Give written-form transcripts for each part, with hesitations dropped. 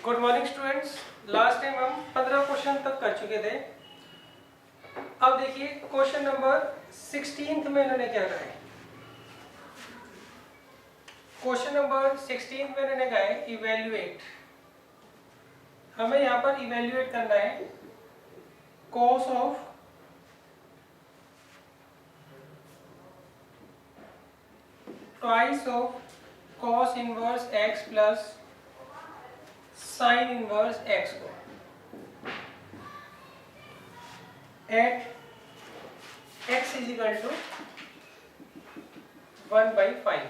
Good morning students. Last time हम 15 question तक कर चुके थे। अब देखिए क्वेश्चन नंबर 16 में इन्होंने क्या कहा है। क्वेश्चन नंबर 16 में इन्होंने कहा है इवेल्युएट। हमें यहाँ पर इवेल्युएट करना है cos of twice of cos inverse x plus sine inverse x को at x is equal to 1/5।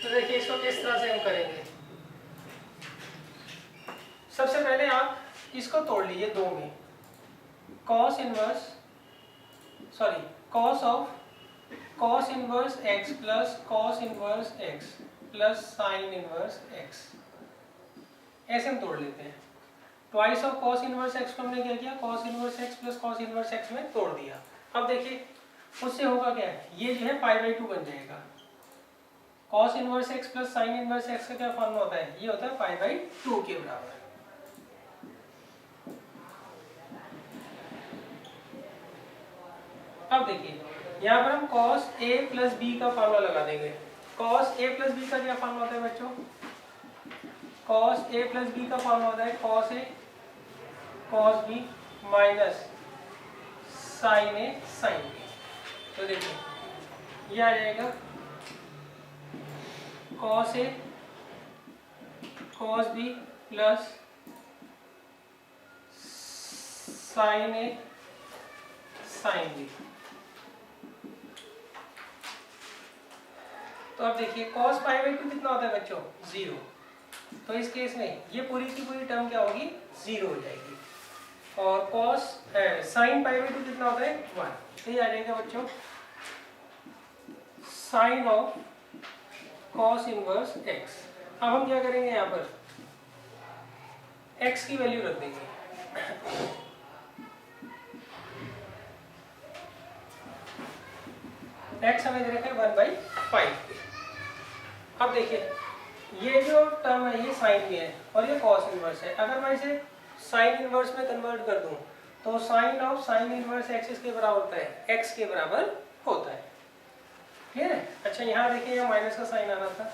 तो देखिए इसको किस तरह से हम करेंगे। सबसे पहले आप इसको तोड़ लीजिए दो में। cos inverse x plus cos inverse x plus sine inverse x, ऐसे हम तोड़ लेते हैं। Twice of cos inverse x को हमने क्या किया, cos inverse x plus cos inverse x में तोड़ दिया। अब देखिए उससे होगा क्या है, ये जो है π/2 बन जाएगा। cos inverse x plus sine inverse x का क्या फॉर्मूला होता है, ये होता है π/2 के बराबर। अब देखिए यहाँ पर हम cos a प्लस b का फार्मूला लगा देंगे। cos a प्लस b का क्या फार्मूला होता है बच्चों, cos a प्लस b का फार्मूला होता है cos a cos b minus sin a sin b। तो देखिए ये आ जाएगा cos a cos b plus sin a sin b। तो अब देखिए cos π/2 कितना होता है बच्चों, 0। तो इस केस में ये पूरी की पूरी टर्म क्या होगी, 0 हो जाएगी। और cos sin π/2 कितना होता है, 1। तो ये आ जाएगा बच्चों sine of cos inverse x। अब हम क्या करेंगे, यहाँ पर x की वैल्यू रख देंगे। x हमें दे रखा है 1/5। अब देखिए ये जो टर्म है ये साइन में है और ये कॉस इनवर्स है। अगर मैं इसे साइन इनवर्स में कन्वर्ट कर दूं तो sine of sine inverse x किसके बराबर होता है, एक्स के बराबर होता है। क्लियर है। अच्छा यहाँ देखिए यहाँ माइनस का साइन आ रहा था,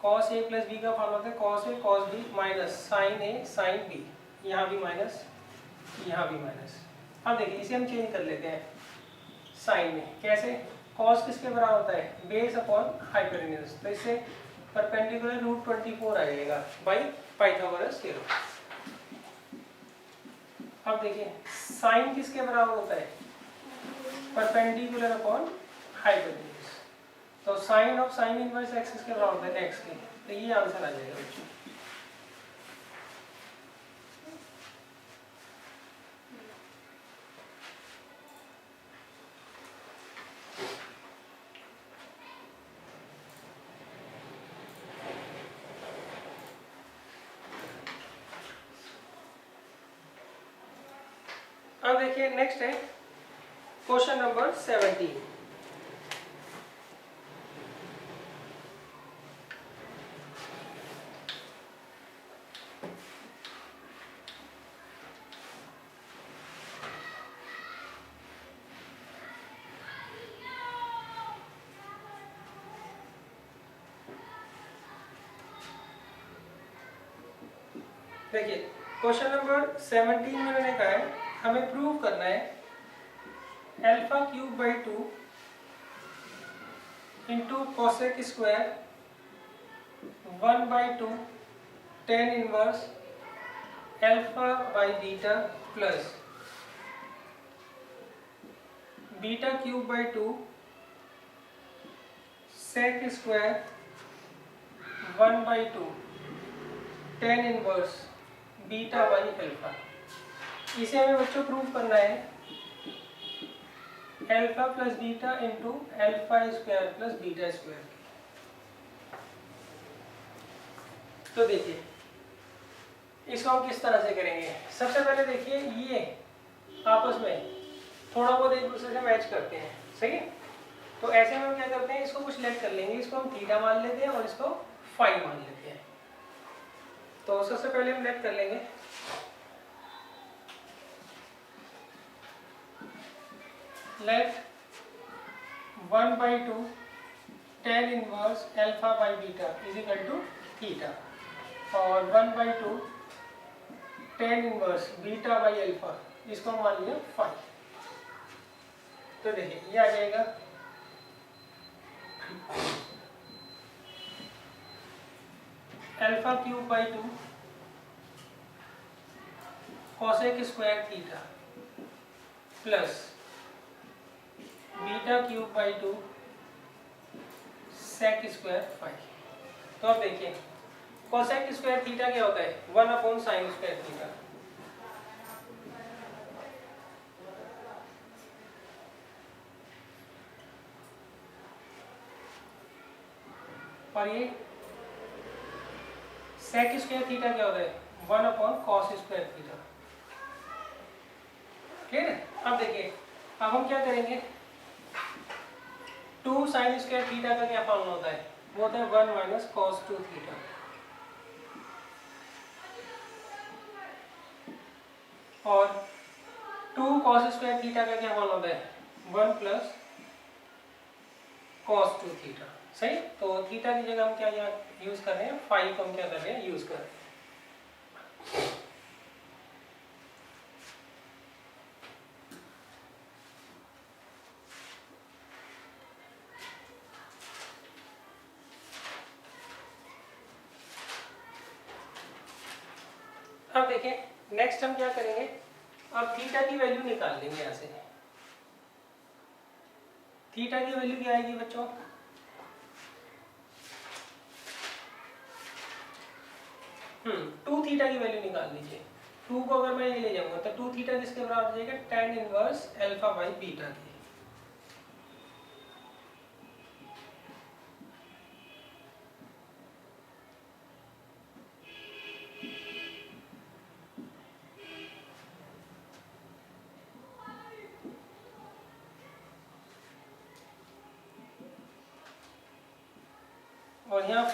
cos a प्लस बी का फॉर्मूला होता है cos a cos b minus sine a sine b। यहाँ भी माइनस, यहाँ भी माइनस। अब देखिए इसे हम चेंज कर लेते हैं साइन में। कैसे, cos किसके बराबर होता है, बेस अपॉन हाइपोटेन्यूज। तो इससे परपेंडिकुलर √24 आ जाएगा बाई पाइथागोरस थ्योरम। अब देखिए साइन किसके बराबर होता है, परपेंडिकुलर अपॉन हाइपोटेन्यूज। तो sine of sine inverse x किसके बराबर होता है, एक्स के। तो ये आंसर आ जाएगा बच्चों। अब देखिए नेक्स्ट है क्वेश्चन नंबर 17। देखिए क्वेश्चन नंबर 17 में मैंने कहा है हमें प्रूव करना है α³/2 into cosec square 1/2 tan inverse α/बीटा plus β³/2 sec square 1/2 tan inverse β/α। इसे हमें बच्चों प्रूव करना है alpha plus beta into alpha square plus beta square. तो देखिए इसको हम किस तरह से करेंगे। सबसे पहले देखिए ये आपस में थोड़ा बहुत एक दूसरे से मैच करते हैं, सही है। तो ऐसे में हम क्या करते हैं, इसको कुछ लेट कर लेंगे, इसको हम थीटा मान लेते हैं और इसको फाई मान लेते हैं। तो सबसे पहले हम लेट कर लेंगे let 1/2 tan inverse alpha by beta is equal to theta और 1/2 tan inverse beta by alpha, इसको हम मान लिया फाई। तो देखिए ये आ जाएगा alpha cube by 2 cosec square theta plus beta cube by 2 sec square phi. तो अब देखिए कोसेक स्क्वायर थीटा क्या होता है, 1/sin स्क्वायर थीटा। और ये सेक स्क्वायर थीटा क्या होता है, 1/cos स्क्वायर थीटा। क्लियर है। अब देखिए अब हम क्या करेंगे, 2 sin स्क्वायर थीटा का क्या फॉर्मूला होता है, वो होता है 1 - cos 2 थीटा। और 2 cos स्क्वायर थीटा का क्या फॉर्मूला होता है, 1 + cos 2 थीटा। सही। तो थीटा की जगह हम क्या यहाँ यूज कर रहे हैं, फाई को हम क्या कर रहे हैं, यूज कर रहे हैं। अब देखिए नेक्स्ट हम क्या करेंगे, अब थीटा की वैल्यू निकाल लेंगे यहाँ से। थीटा की वैल्यू क्या आएगी बच्चों, टू थीटा की वैल्यू निकाल लीजिए। 2 को अगर मैं ये ले जाऊंगा तो 2 थीटा किसके बराबर हो जाएगा, tan inverse alpha by beta की। और यहाँ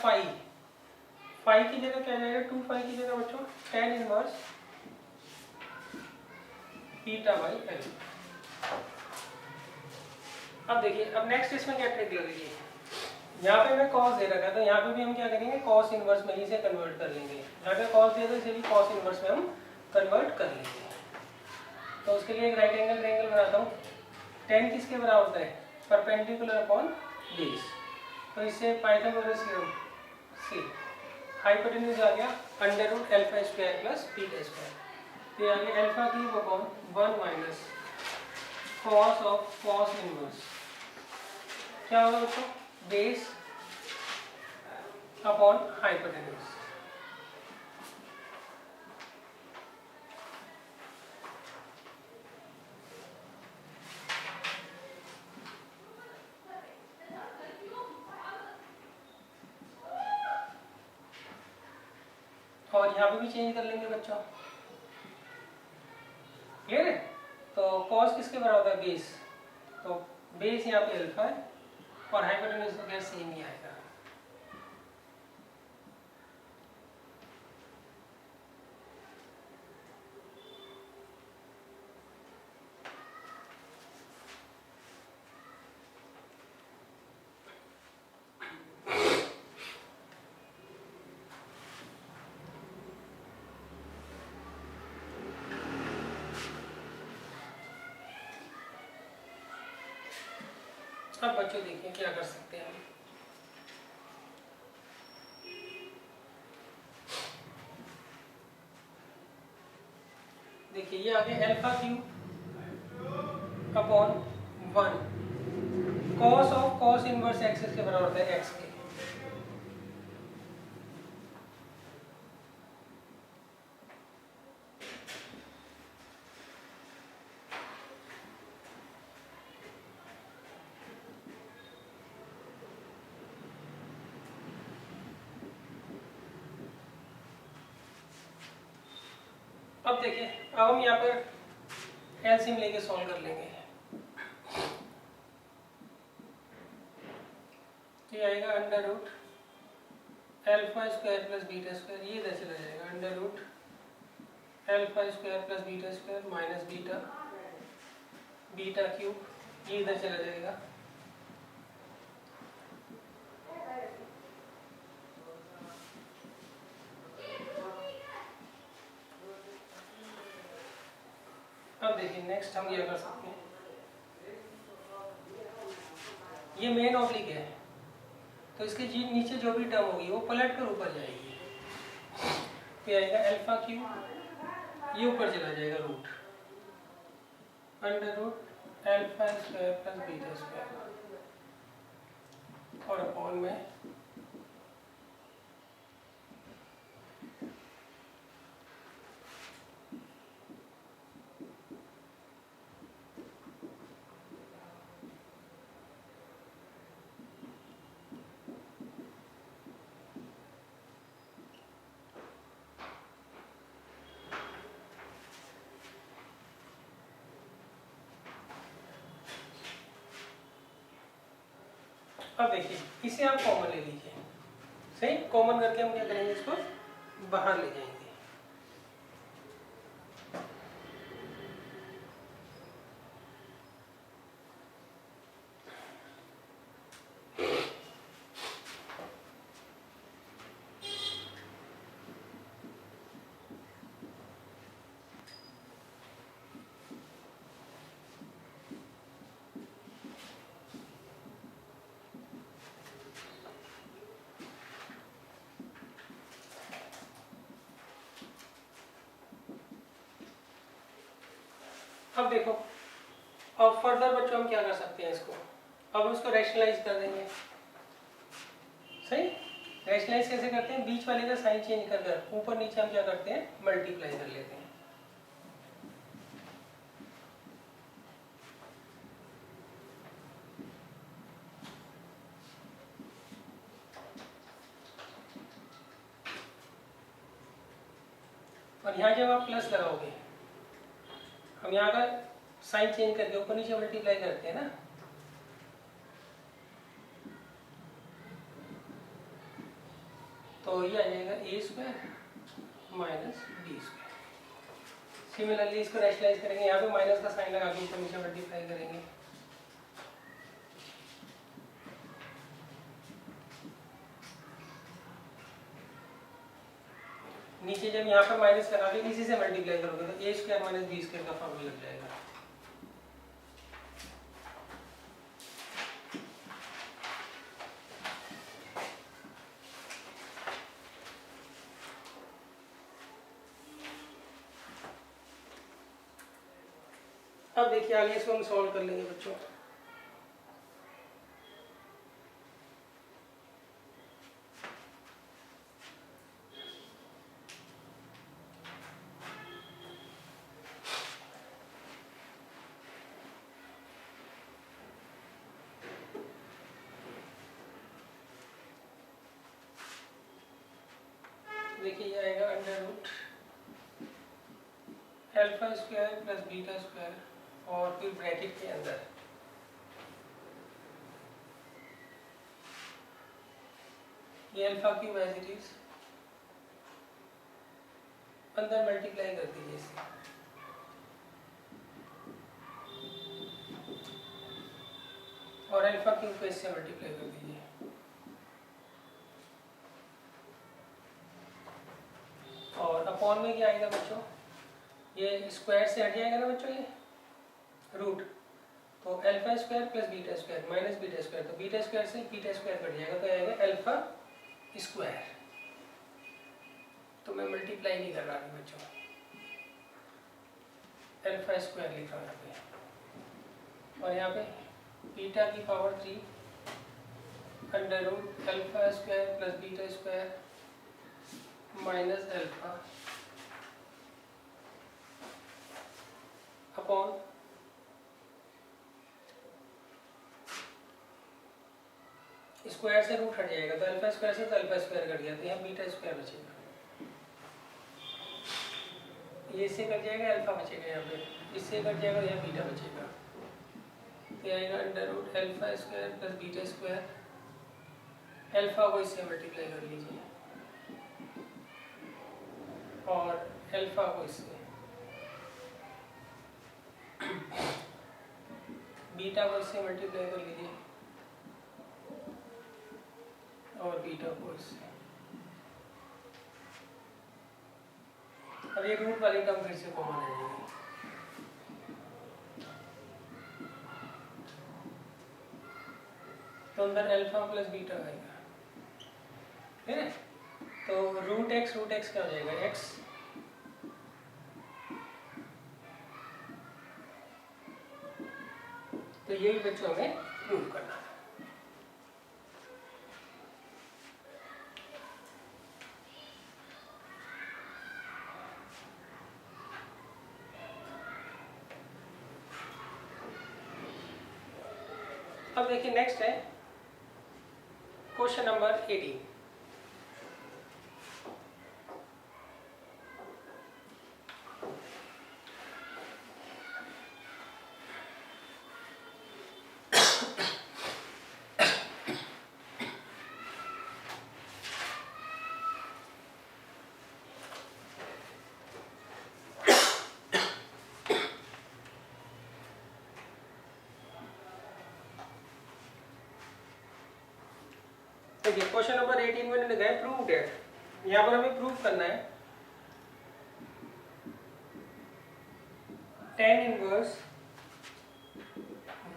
फाई की जगह क्या जाएगा, 2 फाई की जगह बच्चों tan inverse beta by alpha. अब देखिए अब नेक्स्ट इसमें क्या ट्रिक लगेगी, यहाँ पे मैं cos दे रखा है तो यहाँ पे भी हम क्या करेंगे, cos इनवर्स में ही से कन्वर्ट कर लेंगे। यहाँ पे cos दे तो इसे भी cos इनवर्स में हम कन्वर्ट कर लेंगे। तो उसके लिए एक राइट एंगल ट्रायंगल बनाता हूँ। tan किसके बराबर होता है, परपेंडिकुलर अपॉन बेस। तो इससे पाइथागोरस थ्योरम से हाइपोटेन्यूज आ गया √α² प्लस बीटा स्क्वायर। तो ये आ गया alpha cube upon 1 - cos of cos inverse क्या होगा बच्चों, बेस अपॉन हाइपोटेन्यूज। और यहाँ पे भी चेंज कर लेंगे बच्चों। क्लियर है। तो cos किसके बराबर होता है, बेस। तो बेस यहाँ पे अल्फा है और हाइपोटेन्यूज तो गैस सेम ही आएगा। अब बच्चों देखिए क्या कर सकते हैं हम। देखिए ये आ गया alpha cube upon 1 cos of cos inverse x के बराबर होता है x के। अब देखिए अब हम यहाँ पर एलसीएम लेके सॉल्व कर लेंगे। ये आएगा under root alpha square plus beta square, ये इधर चला जाएगा under root alpha square plus beta square minus beta beta cube, ये इधर चला जाएगा। अब देखिए नेक्स्ट हम क्या कर सकते हैं, ये मेन ऑब्लिक है तो इसके जी नीचे जो भी टर्म होगी वो पलट कर ऊपर जाएगी, तो आएगा अल्फा क्यूब, ये ऊपर चला जाएगा root under root alpha square plus beta square और अपॉन में अब देखिए इसे आप कॉमन ले लीजिए, सही, कॉमन करके हम क्या करेंगे, इसको बाहर ले जाएंगे। अब देखो, अब फर्दर बच्चों हम क्या कर सकते हैं, इसको अब इसको रैशनलाइज कर देंगे, सही। रैशनलाइज कैसे करते हैं, बीच वाले का साइन चेंज कर कर ऊपर नीचे हम क्या करते हैं, मल्टीप्लाई कर लेते हैं। और यहाँ जब आप प्लस लगाओगे, हम यहाँ का साइन चेंज करके ऊपर नीचे मल्टीप्लाई करते हैं ना, तो ये आ जाएगा a square minus b square. Similarly इसको रैशनलाइज करेंगे, यहाँ पे माइनस का साइन लगा के ऊपर नीचे मल्टीप्लाई करेंगे। नीचे जब यहाँ पर माइनस लगा के इसी से मल्टीप्लाई करोगे तो ए स्क्वायर माइनस बी स्क्वायर का फॉर्मूला लग जाएगा। अब देखिए आगे इसको हम सॉल्व कर लेंगे बच्चों। देखिए ये आएगा under root alpha square plus beta square और फिर ब्रैकेट के अंदर ये alpha cube as it is, अंदर मल्टीप्लाई कर दीजिए इसे, और अल्फा क्यूब को इससे मल्टीप्लाई कर दीजिए। और अपॉन में क्या आएगा बच्चों, ये स्क्वायर से हट जाएगा ना बच्चों, ये रूट, तो alpha square plus beta square minus beta square, तो बीटा स्क्वायर से बीटा स्क्वायर कट जाएगा तो आएगा अल्फा स्क्वायर। तो मैं मल्टीप्लाई नहीं कर रहा अभी बच्चों, अल्फा स्क्वायर लिख रहा हूँ यहाँ पे, और यहाँ पे बीटा की power 3 under root alpha square plus beta square minus alpha upon square से रूट हट जाएगा तो अल्फा स्क्वायर से तो अल्फा स्क्वायर कट गया तो यहाँ बीटा स्क्वायर बचेगा। ये इससे कट जाएगा, अल्फा बचेगा यहाँ पे, इससे कट जाएगा, यहाँ बीटा बचेगा, तो आएगा under root alpha square plus beta square. Alpha को इससे मल्टीप्लाई कर लीजिए और अल्फा को इससे, बीटा को इससे मल्टीप्लाई कर लीजिए और बीटा को इससे। अब ये रूट वाली टर्म फिर से कॉमन आ जाएगी, तो अंदर अल्फा प्लस बीटा आएगा, ठीक है। तो रूट एक्स क्या हो जाएगा, एक्स, तो यही बच्चों हमें प्रूव करना है। अब देखिए नेक्स्ट है क्वेश्चन नंबर 18। देखिए क्वेश्चन नंबर 18 में लिखा है प्रूव दैट, यहाँ पर हमें प्रूव करना है tan inverse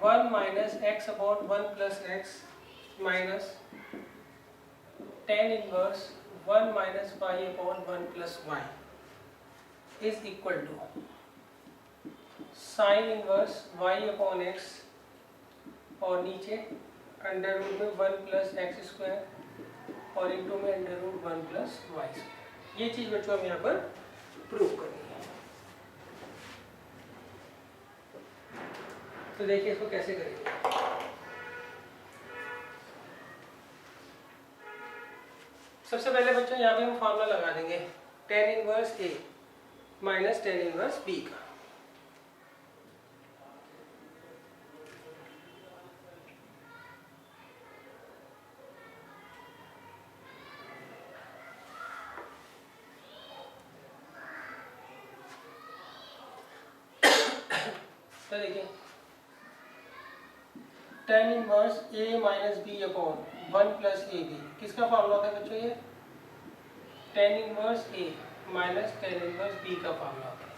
1 minus x upon 1 plus x minus tan inverse 1 minus y upon 1 plus y is equal to sine inverse y upon x और नीचे अंडर रूट में 1 प्लस एक्स स्क्वायर और into में under root 1 plus y square. ये चीज बच्चों हम यहाँ पर प्रूव करनी है। तो देखिए इसको कैसे करेंगे। सबसे पहले बच्चों यहाँ पे हम फॉर्मूला लगा देंगे tan inverse a minus tan inverse b का। तो देखिए tan inverse a minus b upon 1 plus a b किसका फॉर्मूला होता है बच्चों, ये tan inverse a minus tan inverse b का फॉर्मूला होता है।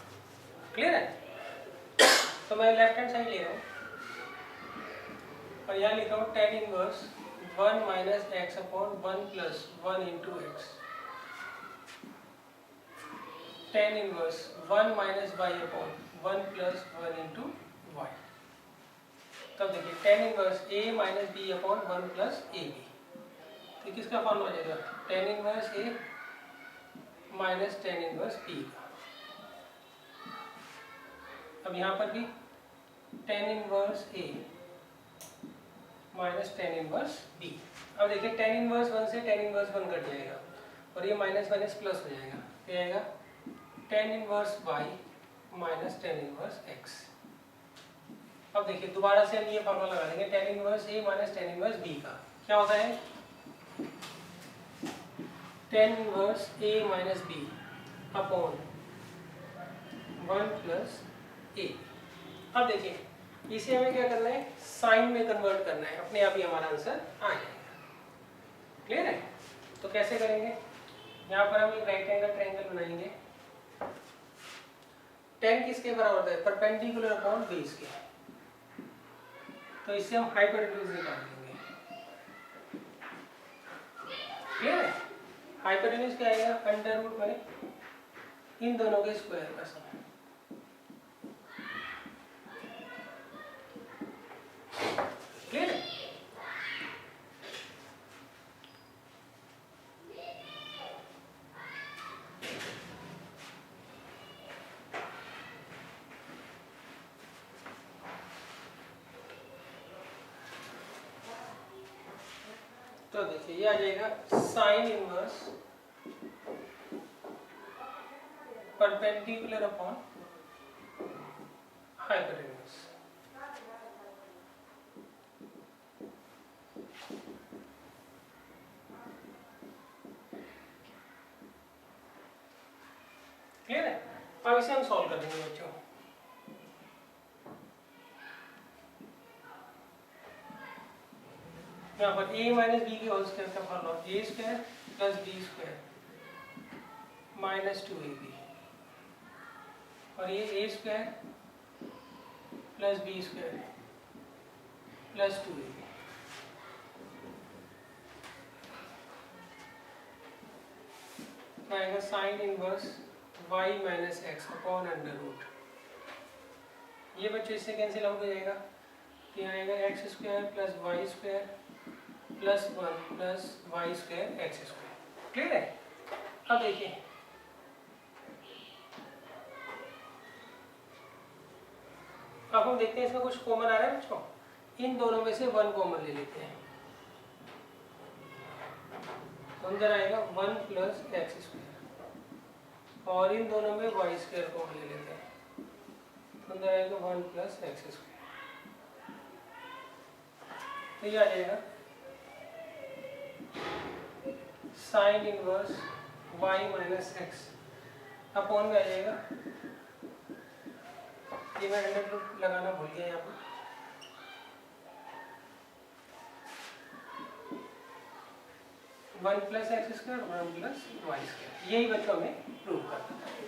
क्लियर है। तो मैं लेफ्ट हैंड साइड ले रहा हूँ और यहाँ लिख रहा हूँ tan inverse 1 minus x upon 1 plus 1 into x, tan inverse 1 minus y upon 1 plus 1 into y. तब देखिए tan inverse a minus b upon 1 plus a b, तो किसका फॉर्मूला हो जाएगा, tan inverse a minus tan inverse b का। अब यहाँ पर भी tan inverse a minus tan inverse b। अब देखिए tan इनवर्स 1 से tan इनवर्स 1 कट जाएगा और ये माइनस माइनस प्लस हो जाएगा, तो आएगा tan inverse y minus tan inverse x। अब देखिए दोबारा से हम ये फॉर्मूला लगा देंगे tan inverse a minus tan inverse b का। क्या होता है tan inverse a minus b upon 1 plus a। अब देखिए इसे हमें क्या करना है, साइन में कन्वर्ट करना है, अपने आप ही हमारा आंसर आ जाएगा। क्लियर है। तो कैसे करेंगे, यहाँ पर हम एक राइट एंगल ट्रायंगल बनाएंगे। tan किसके बराबर होता है, परपेंडिकुलर अपॉन बेस के, तो इससे हम हाइपोटेन्यूज निकाल देंगे। क्लियर है। हाइपोटेन्यूज क्या आएगा, अंडर रूट में इन दोनों के स्क्वायर का सम। क्लियर है। तो देखिए ये आ जाएगा sine inverse perpendicular upon hypotenuse. Clear है? अब इसे हम सॉल्व कर देंगे बच्चों। यहाँ पर a माइनस बी की होल स्क्वायर का formula a square plus b square minus 2ab, और ये a square plus b square plus 2ab। आएगा sine inverse y minus x upon under root. ये बच्चों इससे कैंसिल आउट हो जाएगा, तो यहाँ आएगा x square plus y square plus 1 plus y square x square. Clear है? अब देखिए अब हम देखते हैं इसमें कुछ कॉमन आ रहा है बच्चों। इन दोनों में से 1 कॉमन ले लेते हैं, तो अंदर आएगा 1 प्लस एक्स स्क्वायर, और इन दोनों में वाई स्क्वायर कॉमन ले लेते हैं, तो अंदर आएगा 1 प्लस एक्स स्क्वायर। तो ये आ जाएगा sign inverse y minus x upon में आ जाएगा, ये मैं अंडर रूट लगाना भूल गया यहाँ पर, one plus x square 1 plus y square. यही बच्चों हमें प्रूव करना है।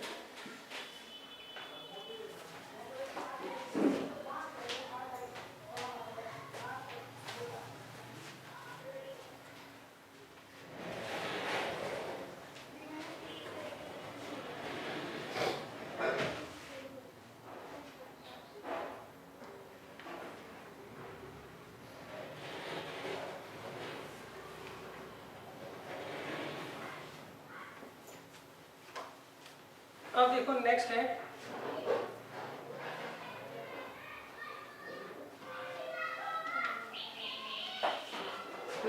अब देखो नेक्स्ट है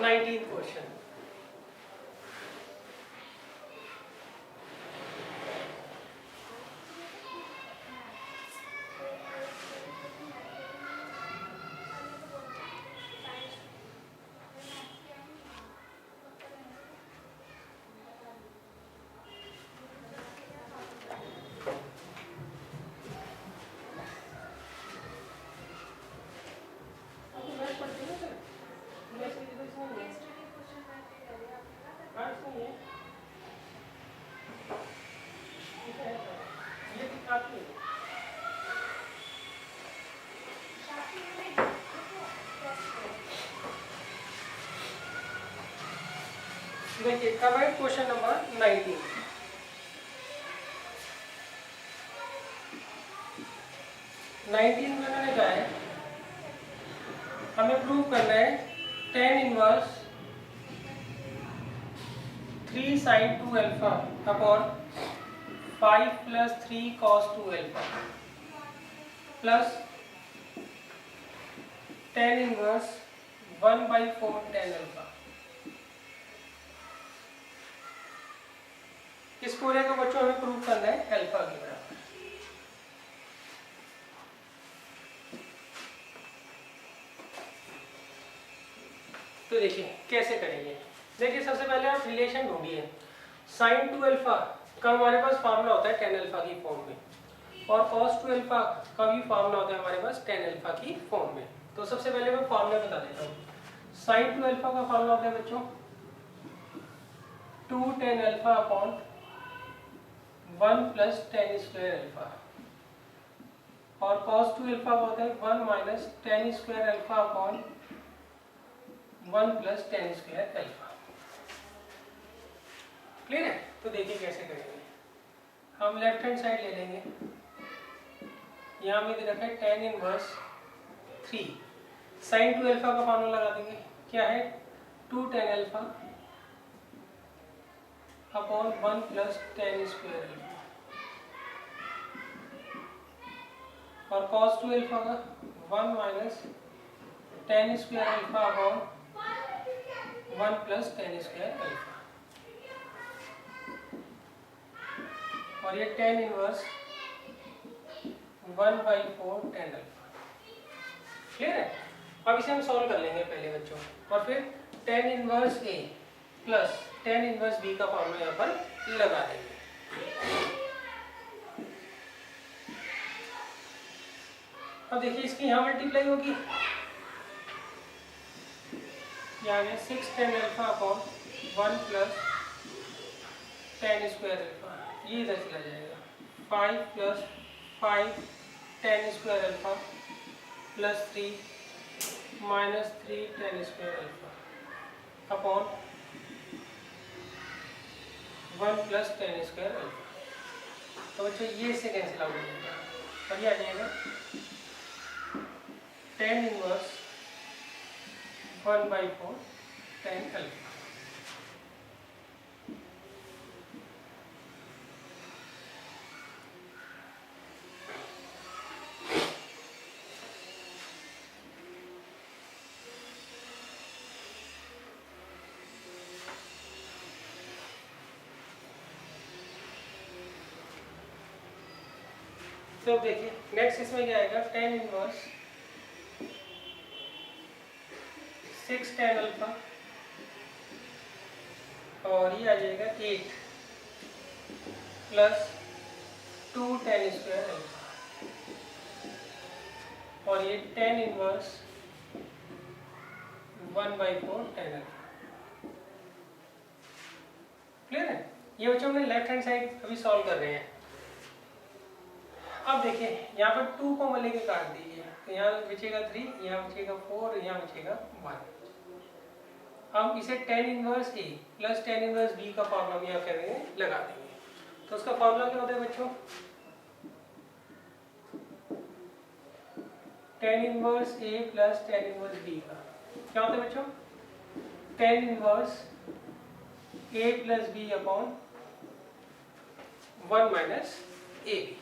नाइनटीन क्वेश्चन। देखिए कब है क्वेश्चन नंबर 19। में मैंने कहा है हमें प्रूव करना है tan inverse 3 sin 2 alpha upon 5 plus 3 cos 2 alpha plus tan inverse 1/4 tan alpha. इस पूरे को बच्चों हमें प्रूव करना है अल्फा के बराबर। तो देखिए कैसे करेंगे। देखिए सबसे पहले आप रिलेशन ढूंढिए। साइन 2 अल्फा का हमारे पास फार्मूला होता है tan अल्फा की फॉर्म में, और cos 2 अल्फा का भी फार्मूला होता है हमारे पास tan अल्फा की फॉर्म में। तो सबसे पहले मैं फार्मूला बता देता हूँ। साइन 2 अल्फा का फार्मूला होता है बच्चों 2 tan alpha upon 1 plus tan square alpha, और cos 2 अल्फा का होता है 1 minus tan square alpha upon 1 plus tan square alpha. Clear है? तो देखिए कैसे करेंगे। हम लेफ्ट हैंड साइड ले लेंगे, यहाँ में दे रखा है tan इनवर्स 3 sin 2 अल्फा का फार्मूला लगा देंगे। क्या है 2 tan alpha upon 1 plus tan square alpha, और cos 2 अल्फा का 1 minus tan square alpha upon 1 plus tan square alpha. और ये tan inverse 1/4 tan alpha. Clear है? अब इसे हम सॉल्व कर लेंगे पहले बच्चों, और फिर ten inverse a plus tan inverse b का फॉर्मूला यहाँ पर लगा देंगे। अब देखिए इसकी यहाँ मल्टीप्लाई होगी, यहाँ आ गया 6 tan alpha upon 1 plus ten square alpha, ये इधर चला जाएगा 5 plus 5 ten square alpha plus 3 minus 3 ten square alpha upon 1 plus ten square alpha. तो बच्चों ये से कैंसिल आउट हो जाएगा और ये आ जाएगा टेन इनवर्स 1/4 टेन अल्फा। तो देखिए नेक्स्ट इसमें क्या आएगा, टेन इनवर्स 6 टेन अल्फा और ये आ जाएगा 8 प्लस 2 टेन स्क्वायर अल्फा और ये tan inverse 1/4 tan alpha. Clear है? ये बच्चों हमने लेफ्ट हैंड साइड अभी सॉल्व कर रहे हैं। अब देखिए यहाँ पर 2 को लेके काट दीजिए, तो यहाँ बचेगा 3, यहाँ बचेगा 4, यहाँ बचेगा 1। अब इसे ten inverse a plus tan inverse b का फॉर्मूला हम यहाँ करेंगे लगा देंगे। तो उसका फॉर्मूला क्या होता है बच्चों, tan inverse a plus tan inverse b का क्या होता है बच्चों, tan inverse a plus b upon 1 minus a b.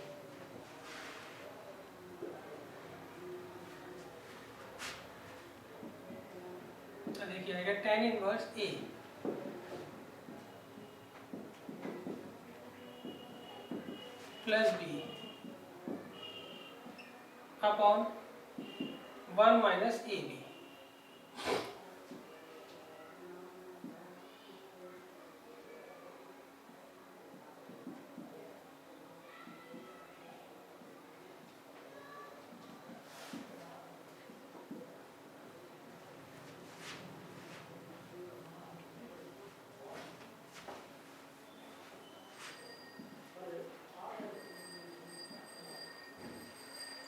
तो देखिए आएगा tan inverse a plus b upon 1 minus a b.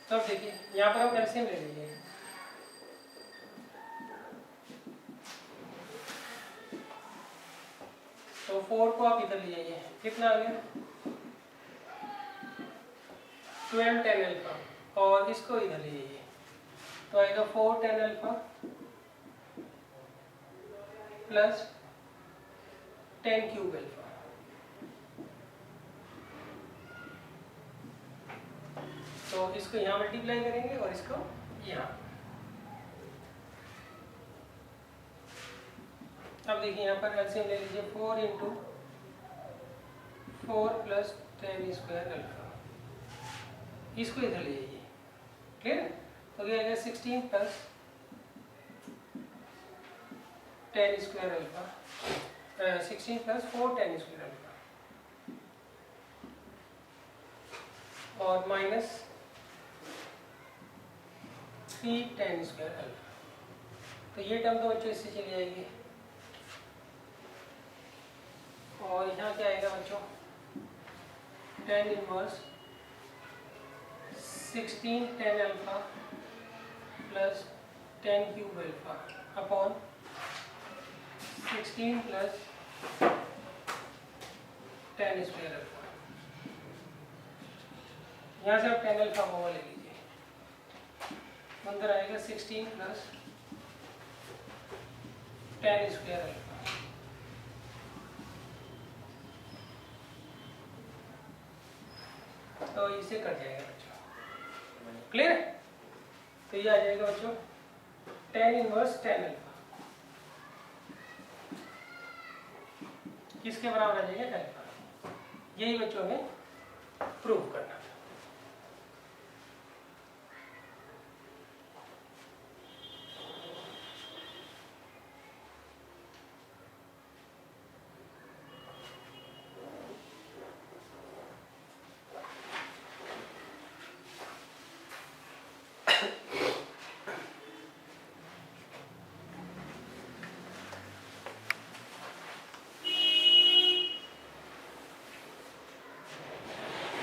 तो देखिए यहाँ पर हम एलसीएम ले लीजिए, तो 4 को आप इधर ले जाइए, कितना आ गया 12 टेन अल्फा और इसको इधर ले जाइए, तो आएगा 4 tan alpha plus 10 cube alpha. तो इसको यहाँ मल्टीप्लाई करेंगे और इसको यहाँ। अब देखिए यहाँ पर एलसीएम ले लीजिए, 4 इंटू 4 प्लस 10 स्क्वायर अल्फा, इसको इधर ले जाइए। क्लियर है? तो क्या आएगा 16 plus 10 square alpha, 16 plus 4 10 square alpha और माइनस 3 10 स्क्वायर अल्फा। तो ये टर्म तो बच्चों इससे चली जाएगी और यहाँ क्या आएगा बच्चों, tan inverse 16 10 alpha plus 10 cube alpha upon 16 plus 10 square alpha. यहाँ से आप 10 अल्फा को ले लीजिए, अंदर आएगा 16 प्लस 10 स्क्वायर अल्फा। तो इसे कट जाएगा बच्चों। क्लियर है? तो ये आ जाएगा बच्चों 10 इनवर्स 10 अल्फा, किसके बराबर आ जाएगा अल्फा। यही बच्चों हमें प्रूव करना।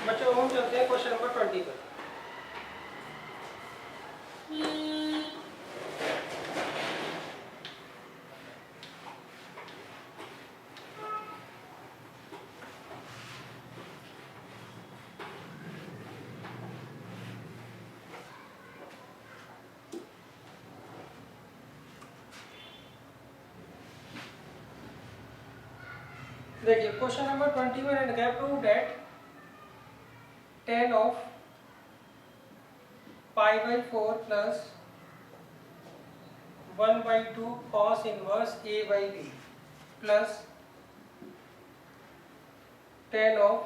बच्चों हम चलते हैं क्वेश्चन नंबर 20 पर। देखिए question number 21 and can prove that tan of pi by 4 plus 1 by 2 cos inverse a by b plus tan of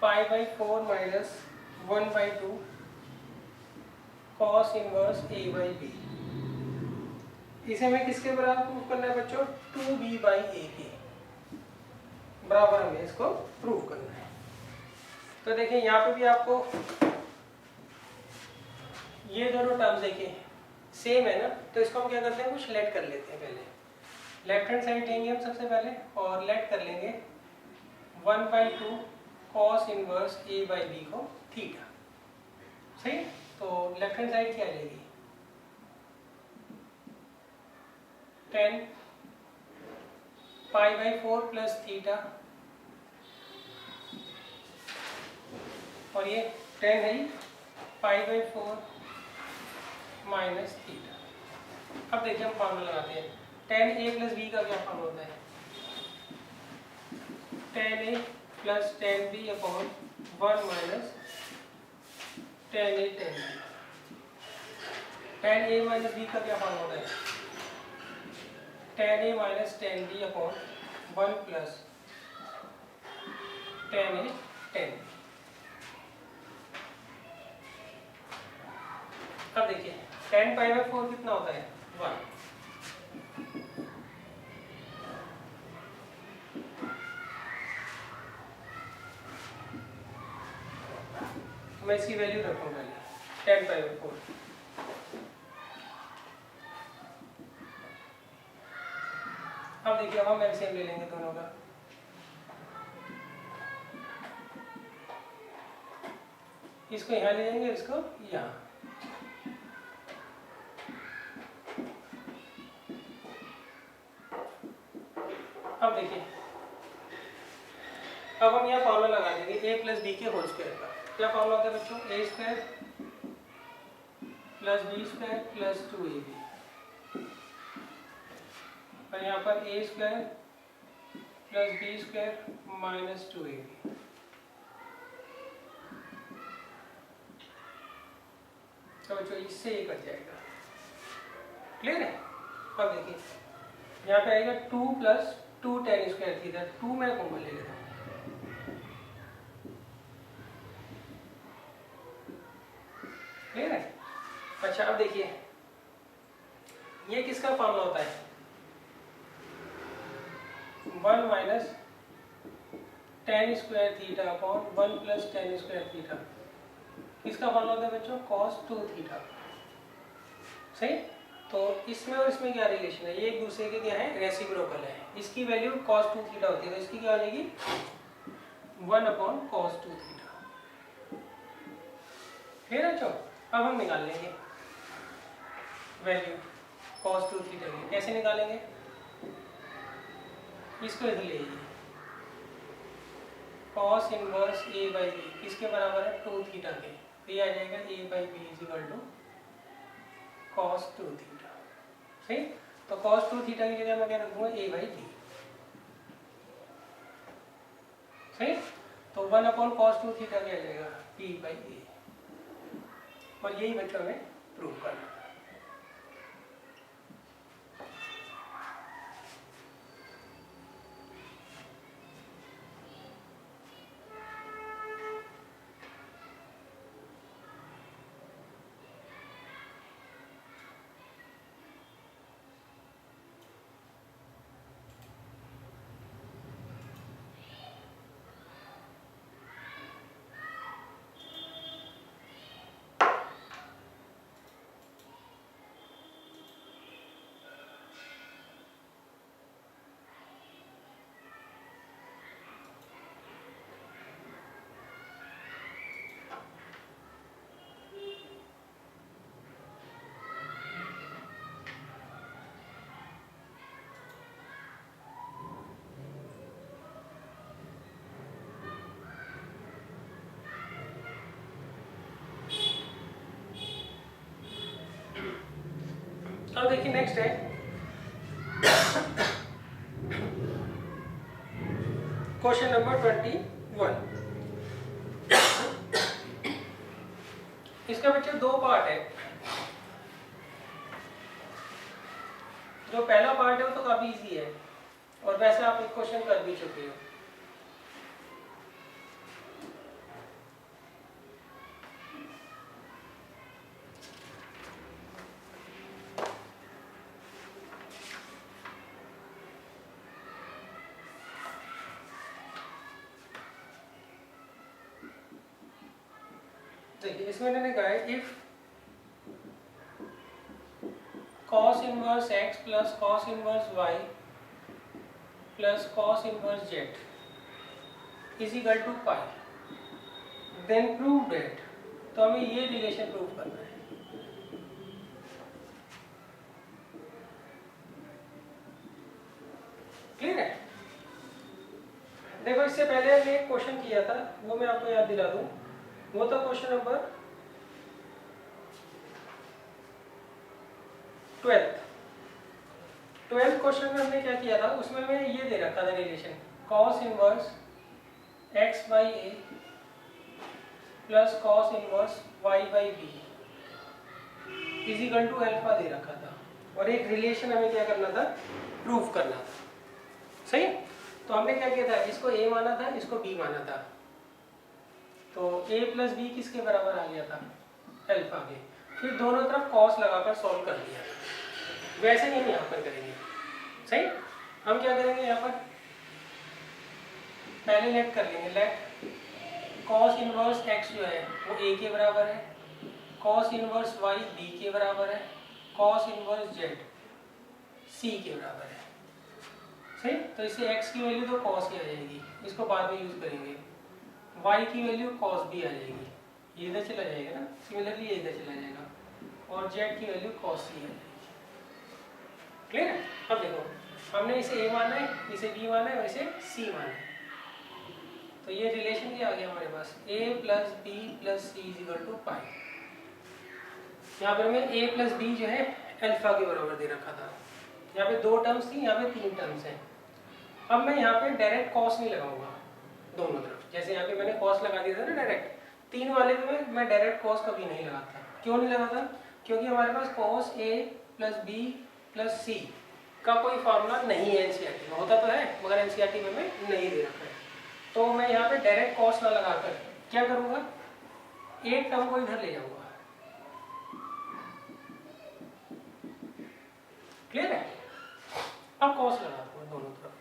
pi by 4 minus 1 by 2 cos inverse a by b। इसे हमें किसके बराबर prove करना है बच्चों? 2b by a के बराबर हमें इसको प्रूव करना है। तो देखिए यहाँ पे भी आपको ये दोनों टर्म्स देखिए सेम है ना, तो इसको हम क्या करते हैं, कुछ लेट कर लेते हैं। पहले लेफ्ट हैंड साइड लेंगे हम सबसे पहले और लेट कर लेंगे 1/2 cos inverse a by b को थीटा। सही, तो लेफ्ट हैंड साइड क्या लेगी, 10 pi/4 प्लस थीटा, और ये 10 है pi/4 माइनस थीटा। अब देखिए हम फॉर्मूला लगाते हैं। tan a प्लस b का क्या फॉर्मूला होता है, tan a plus tan b upon 1 minus tan a tan b। tan a minus b का क्या फॉर्मूला होता है, tan a minus tan b upon 1 plus tan a tan b। अब देखिए tan pi/4 कितना होता है, 1। मैं इसकी वैल्यू रखूंगा tan pi/4। अब देखिए अब हम एलसीएम ले लेंगे दोनों का। इसको यहाँ ले जाएंगे, इसको यहाँ। अब देखिए अब हम यहाँ फॉर्मूला लगा देंगे a प्लस बी के होल स्क्वायर का। क्या फॉर्मूला होता है बच्चों, a square plus b square plus 2ab, और यहाँ पर a square plus b square minus 2ab। तो बच्चों इससे ये कट जाएगा, क्लियर है। अब देखिए यहाँ पे आएगा 2 प्लस 2 tan स्क्वायर थीटा, 2 मैं कॉमन ले लेता हूँ। क्लियर है। अच्छा अब देखिए ये किसका फॉर्मूला होता है, 1 minus tan square theta upon 1 plus tan square theta. किसका फॉर्मूला होता है बच्चों, cos 2 थीटा। सही, तो इसमें और इसमें क्या रिलेशन है, ये एक दूसरे के क्या है, रेसिप्रोकल है। इसकी वैल्यू cos 2 थीटा होती है, तो इसकी क्या हो जाएगी 1 अपॉन cos 2 थीटा। फिर अच्छा अब हम निकाल लेंगे वैल्यू cos 2 थीटा की। कैसे निकालेंगे, इसको इधर ले आइए, cos inverse a by b किसके बराबर है, 2 थीटा के। तो ये आ जाएगा a by b is equal to cos 2 theta. सही, तो cos 2 थीटा की जगह मैं क्या रख दूंगा, a बाई बी। सही, तो 1 अपॉन cos 2 थीटा क्या आ जाएगा, p बाई a। और यही बच्चों हमें प्रूव करना है। अब देखिए नेक्स्ट है क्वेश्चन नंबर 21। इसका बच्चे दो पार्ट है। जो पहला पार्ट है वो तो काफी इजी है और वैसे आप एक क्वेश्चन कर भी चुके हो। देखिए इसमें मैंने कहा है if cos inverse x plus cos inverse y plus cos inverse z is equal to pi, then prove that. तो हमें ये रिलेशन प्रूव करना है। क्लियर है? देखो इससे पहले हमने एक क्वेश्चन किया था, वो मैं आपको याद दिला दूं। वो था क्वेश्चन नंबर 12th क्वेश्चन में हमने क्या किया था, उसमें मैंने ये दे रखा था relation cos inverse x by a plus cos inverse y by b is equal to alpha दे रखा था और एक रिलेशन हमें क्या करना था, प्रूव करना था। सही? तो हमने क्या किया था, इसको a माना था, इसको b माना था। तो a प्लस बी किसके बराबर आ गया था, अल्फा के। फिर दोनों तरफ cos लगाकर सॉल्व कर दिया। वैसे नहीं हम यहाँ पर करेंगे। सही? हम क्या करेंगे यहाँ पर, पहले लेट कर लेंगे, लेट cos इनवर्स x जो है वो a के बराबर है, cos इनवर्स y b के बराबर है, cos इनवर्स z c के बराबर है। सही? तो इससे x की वैल्यू तो cos की आ जाएगी, इसको बाद में यूज करेंगे। y की वैल्यू cos b आ जाएगी, ये इधर चला जाएगा ना, सिमिलरली ये इधर चला जाएगा और z की वैल्यू cos c आ जाएगी। क्लियर है? अब देखो हमने इसे a माना है, इसे b माना है और इसे c माना है। तो ये रिलेशन क्या आ गया हमारे पास, a plus b plus c is equal to pi. यहाँ पर हमें a प्लस बी जो है अल्फा के बराबर दे रखा था। यहाँ पे दो टर्म्स थी, यहाँ पे तीन टर्म्स हैं। अब मैं यहाँ पे डायरेक्ट कॉस नहीं लगाऊंगा दोनों तरफ, जैसे यहाँ पे मैंने कॉस लगा दिया था ना डायरेक्ट, तीन वाले में मैं डायरेक्ट कॉस कभी नहीं लगाता। क्यों नहीं लगाता? क्योंकि हमारे पास cos a plus b plus c का कोई फॉर्मूला नहीं है एनसीईआरटी में। होता तो है मगर एनसीईआरटी में हमें नहीं दे रखा है। तो मैं यहाँ पे डायरेक्ट कॉस ना लगाकर क्या करूँगा, एक टर्म को इधर ले जाऊँगा। क्लियर है? अब कॉस लगा दूँगा दोनों तरफ।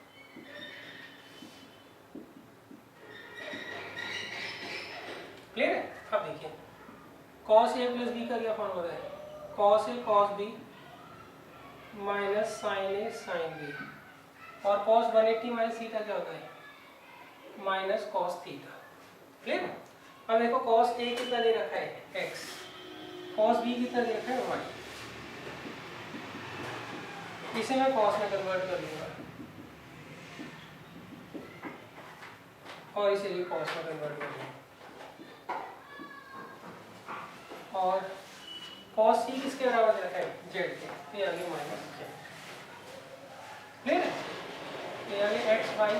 क्लियर है? अब देखिए cos a प्लस बी का क्या फॉर्मूला है, cos a cos b minus sine a sine b, और cos 180 माइनस थीटा क्या होता है, माइनस cos थीटा। क्लियर? अब देखो cos a कितना दे रखा है x, cos b कितना दे रखा है y। इसे मैं cos में कन्वर्ट कर लूंगा और इसे भी cos में कन्वर्ट कर लूंगा। और cos c किसके बराबर दे रखा है, z के, ये आगे माइनस z। क्लियर है? ये आगे x बाई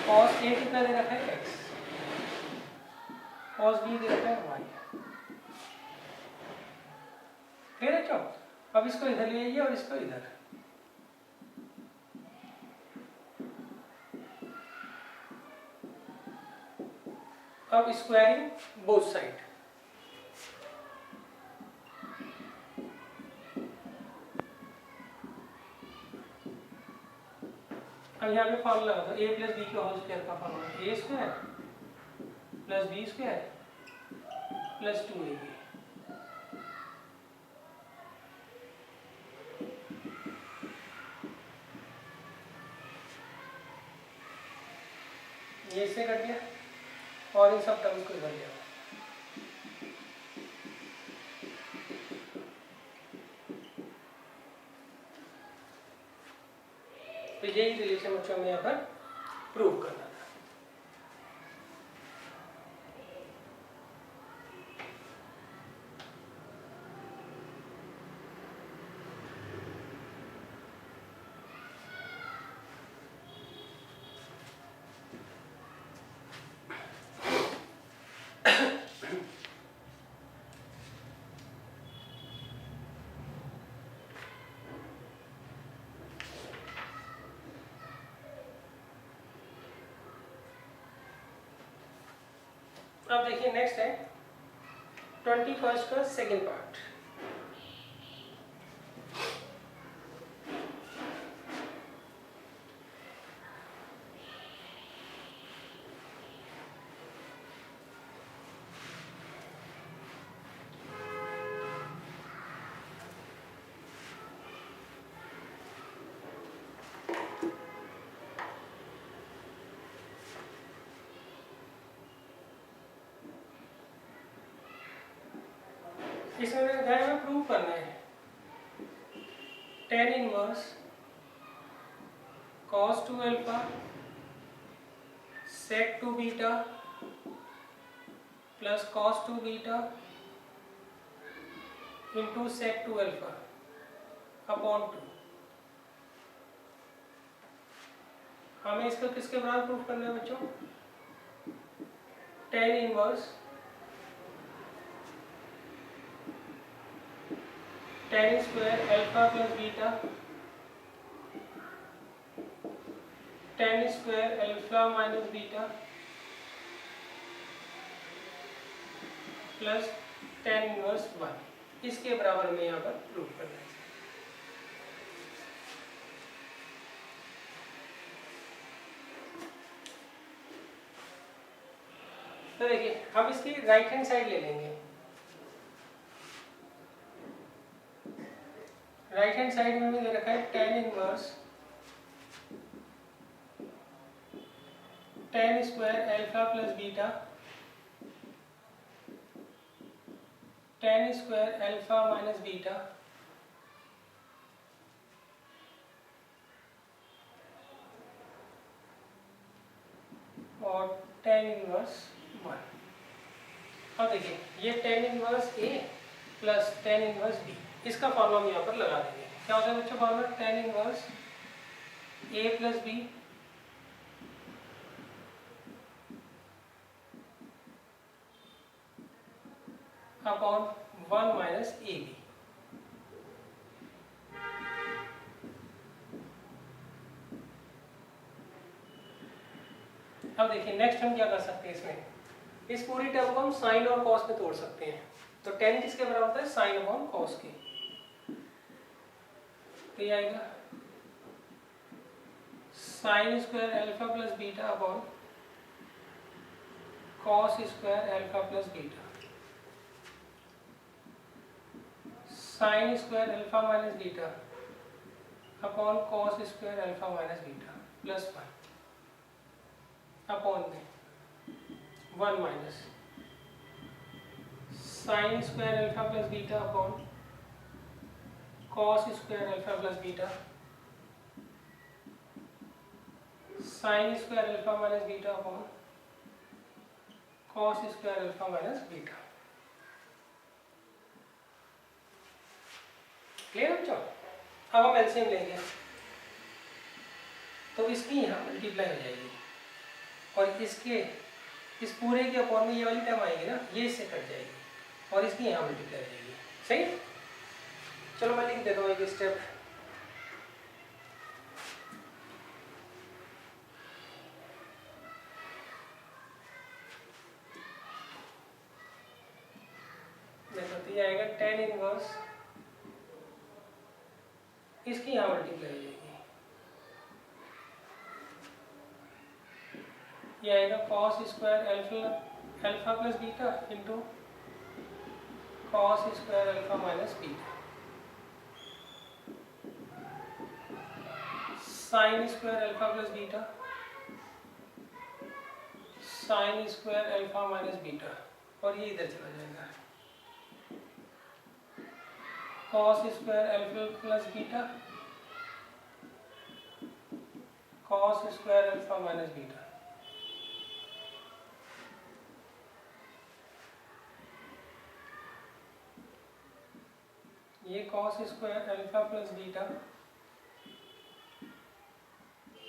cos a कितना दे रखा है x, cos b दे रखा है y। क्लियर है? क्यों? अब इसको इधर ले आइए और इसको इधर। अब स्क्वायरिंग बोथ साइड। अब यहाँ पे फॉर्मूला लगा दो, a प्लस बी के होल स्क्वायर का formula, a square plus b square plus 2ab। ये इससे कट गया और इन सब टर्म्स को इधर ले आओ। तो यही रिलेशन बच्चों में यहाँ पर प्रूव करना था। अब देखिए नेक्स्ट है 21 का सेकेंड पार्ट। इसमें हमें प्रूव करना है tan inverse cos 2 alpha sec 2 beta plus cos 2 beta into sec 2 alpha upon 2। हमें इसका किसके बराबर प्रूफ करना है बच्चों? tan inverse tan square alpha plus beta tan square alpha minus beta plus tan inverse 1, इसके बराबर में यहाँ पर प्रूफ करना है। तो देखिए हम इसकी राइट हैंड साइड ले लेंगे। राइट हैंड साइड में हमें दे रखा है tan inverse tan square alpha plus beta tan square alpha minus beta और tan इनवर्स 1। अब देखिए ये tan inverse A plus tan inverse B, इसका फॉर्मूला हम यहाँ पर लगा देंगे। क्या होता है बच्चों formula? tan inverse A plus B upon 1 minus AB। अब देखिए नेक्स्ट हम क्या कर सकते हैं इसमें, इस पूरी टर्म को हम साइन और कॉस में तोड़ सकते हैं। तो tan किसके बराबर होता है? साइन अपॉन कॉस के। तो ये आएगा sine square alpha plus beta upon cos square alpha plus beta sine square alpha minus beta upon cos square alpha minus beta plus 1 upon में 1 minus sine square alpha plus beta upon cos square alpha plus beta sine square alpha minus beta upon cos square alpha minus beta. Clear बच्चों? अब हम LCM लेंगे तो इसकी यहाँ multiply हो जाएगी और इसके इस पूरे के अपॉन में ये वाली टर्म आएगी ना, ये इससे कट जाएगी और इसकी यहाँ मल्टीप्लाई हो जाएगी। सही? चलो मैं लिख देता हूँ एक स्टेप। देखो तो ये आएगा tan इनवर्स, इसकी यहाँ मल्टीप्लाई हो जाएगी, ये आएगा cos square alpha plus beta into cos square alpha minus beta sine square alpha plus beta sine square alpha minus beta और ये इधर चला जाएगा cos square alpha plus beta cos square alpha minus beta. ये cos square alpha plus beta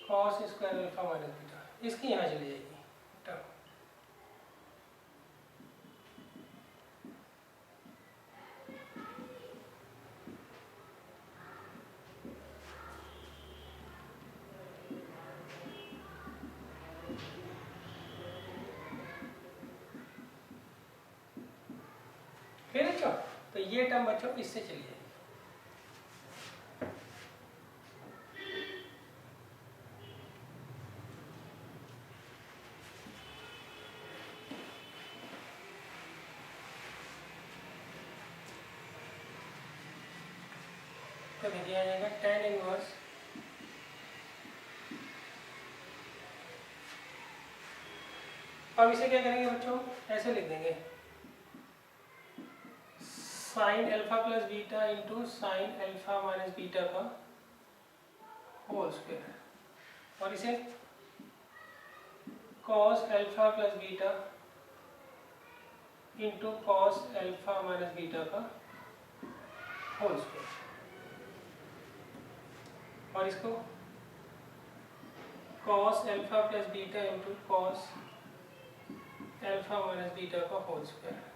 cos square alpha minus beta, इसकी यहाँ चली जाएगी टर्म। ये टर्म बच्चों इससे चली जाएगी। तो देखिए आ जाएगा tan इनवर्स अब इसे क्या करेंगे बच्चों, ऐसे लिख देंगे sine alpha plus beta into sine alpha minus beta का होल स्क्वायर और इसे cos alpha plus beta into cos alpha minus beta का होल स्क्वायर और इसको cos alpha plus beta into cos alpha minus beta का whole square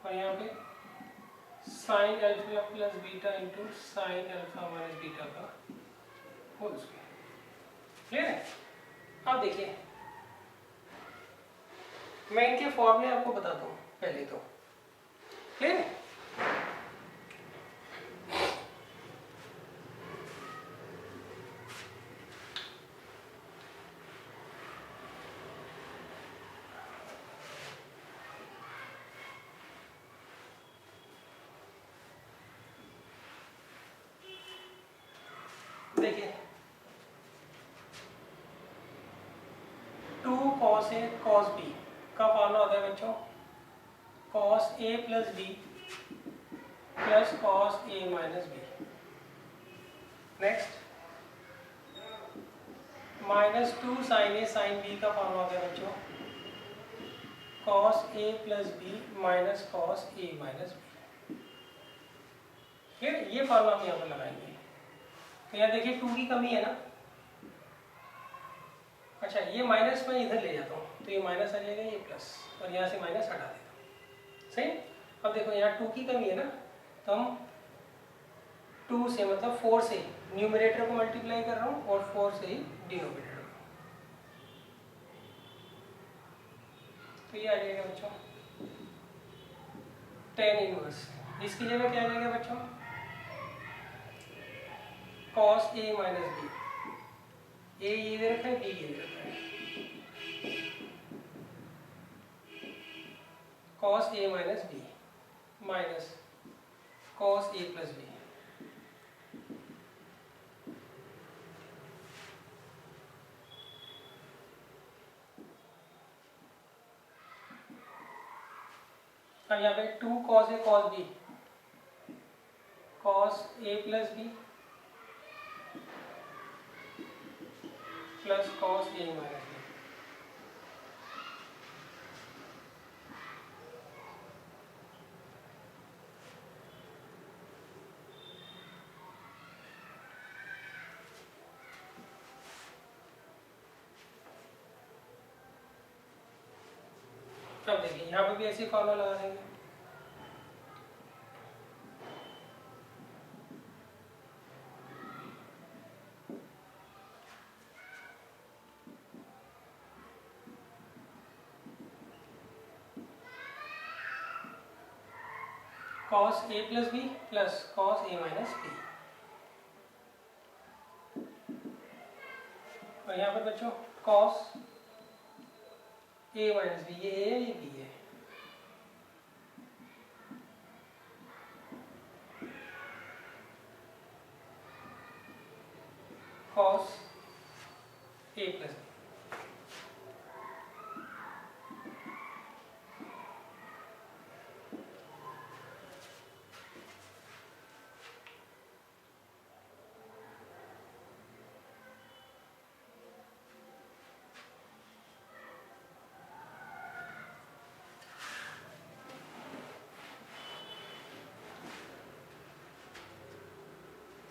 और यहाँ पे sine alpha plus beta into sine alpha minus beta का whole square. Clear है? अब देखिए मैं इनके फॉर्मूले आपको बताता हूँ पहले तो। क्लियर है? देखिए 2 cos A cos B का फॉर्मूला होता है बच्चों cos A plus B plus cos A minus B। Next -2 sin A sin B का फॉर्मूला होता है बच्चों cos A plus B minus cos A minus B। फिर ये फॉर्मूला हम यहाँ पर लगाएंगे। तो यहाँ देखिए 2 की कमी है ना, अच्छा ये माइनस मैं इधर ले जाता हूँ तो ये माइनस आ जाएगा, ये प्लस और यहाँ से माइनस हटा देता हूँ। सही। अब देखो यहाँ 2 की कमी है ना, तो हम 2 से मतलब 4 से न्यूमरेटर को मल्टीप्लाई कर रहा हूँ और 4 से ही डिनोमिनेटर को। तो ये आ जाएगा बच्चों tan इनवर्स। इसकी जगह क्या आ जाएगा बच्चों cos A minus B। A ये दे रखा है, B ये दे रखा है, cos A minus B minus cos A plus B। अब यहाँ पे 2 cos A cos B cos A plus B plus cos A minus B। अब देखिए यहाँ पे भी ऐसे फॉर्मूला लगा देंगे। cos A plus B plus cos A minus B और यहाँ पर बच्चों cos A माइनस B, ये A है ये B है। cos A plus B।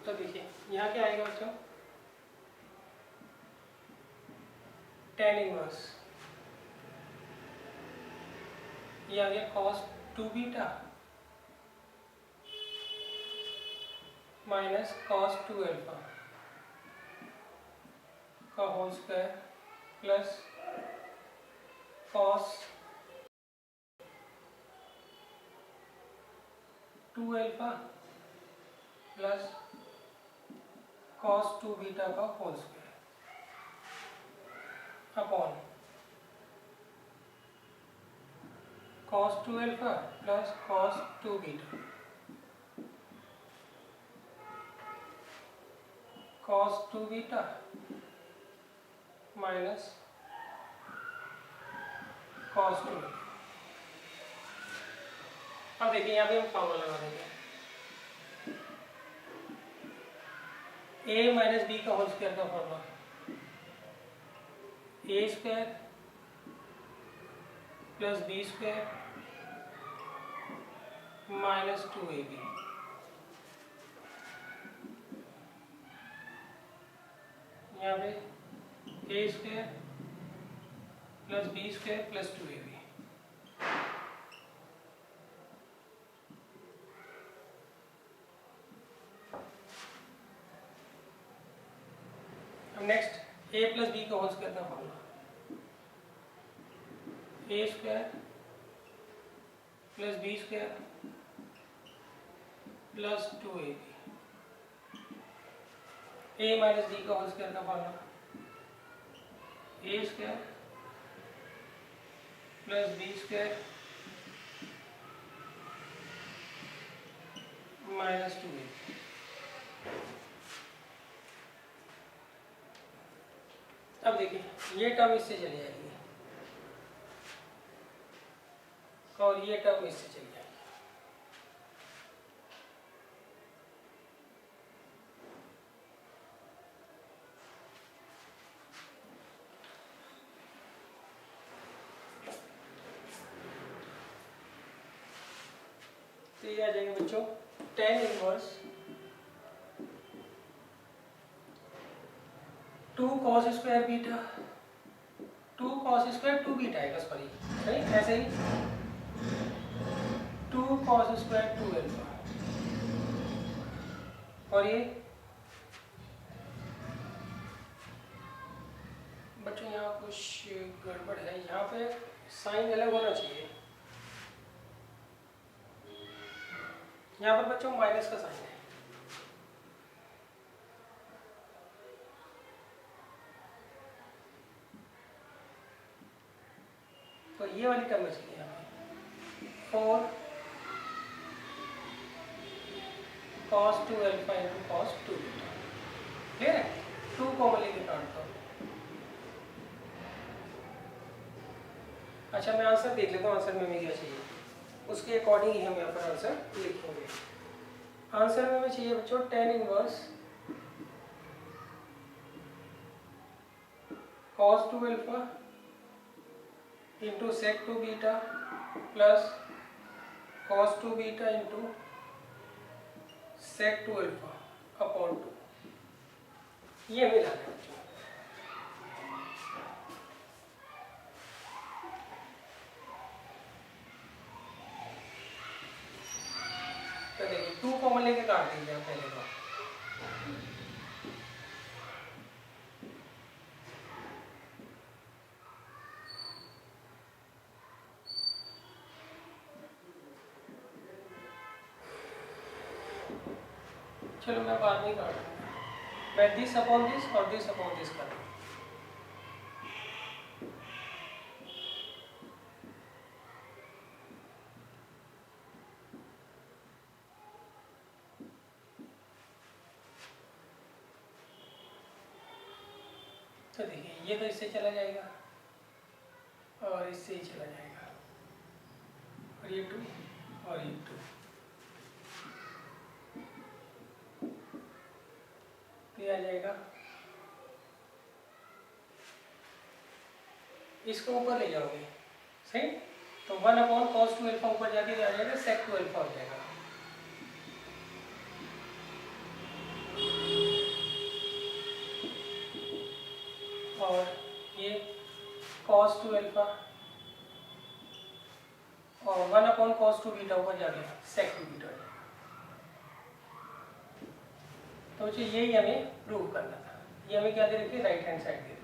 तो देखिए यहाँ क्या आएगा बच्चों tan इनवर्स, ये आ गया cos 2 beta minus cos 2 alpha का whole square plus cos 2 alpha plus cos 2 beta का whole square upon cos 2 alpha plus cos 2 beta cos 2 beta minus cos 2 beta. अब देखिए यहाँ पे हम फॉर्मूला लगा देंगे a माइनस बी का होल स्क्वायर का formula a square plus b square minus 2ab यहाँ पे a square plus b square plus 2ab। अब नेक्स्ट a प्लस बी का होल स्क्वायर का formula a square plus b square plus 2ab। a minus b का whole square का formula a square plus b square minus 2ab। अब देखिए ये term इससे चली जाएगी और ये टर्म इससे चली जाएगी। तो ये आ जाएंगे बच्चों tan inverse 2 cos square beta 2 cos square 2 beta आएगा सॉरी सही ऐसे ही 2 cos स्क्वायर 2 अल्फा और ये बच्चों यहाँ कुछ गड़बड़ है यहाँ पे साइन अलग होना चाहिए। यहाँ पर बच्चों माइनस का साइन है तो ये वाली टर्म चाहिए हमें 4 cos 2 alpha into cos 2 beta. Clear है 2 कॉमन लेके काट दो। अच्छा मैं आंसर देख लेता हूँ आंसर में हमें क्या चाहिए उसके अकॉर्डिंग ही हम यहाँ पर आंसर लिखेंगे। आंसर में हमें चाहिए बच्चों tan inverse cos 2 alpha into sec 2 beta plus cos 2 beta into sec 2 alpha upon 2 ये हमें लाना है बच्चों। तो देखिए 2 कॉमन लेके काट दीजिए आप पहले तो चलो मैं बाद में काट दूंगा मैं दिस अपॉन दिस और दिस अपॉन दिस कर दूँ। तो देखिए ये तो इससे चला जाएगा और इससे ही चला जाएगा और ये 2 और ये 2 तो ये आ जाएगा इसको ऊपर ले जाओगे सही तो 1 अपॉन cos 2 अल्फा ऊपर जाके आ जाएगा sec 2 अल्फा हो जाएगा। और ये cos 2 अल्फा और 1 अपॉन cos 2 बीटा ऊपर जाके sec 2 बीटा। तो यही हमें प्रूव करना था। ये हमें क्या दे रखी है राइट हैंड साइड दे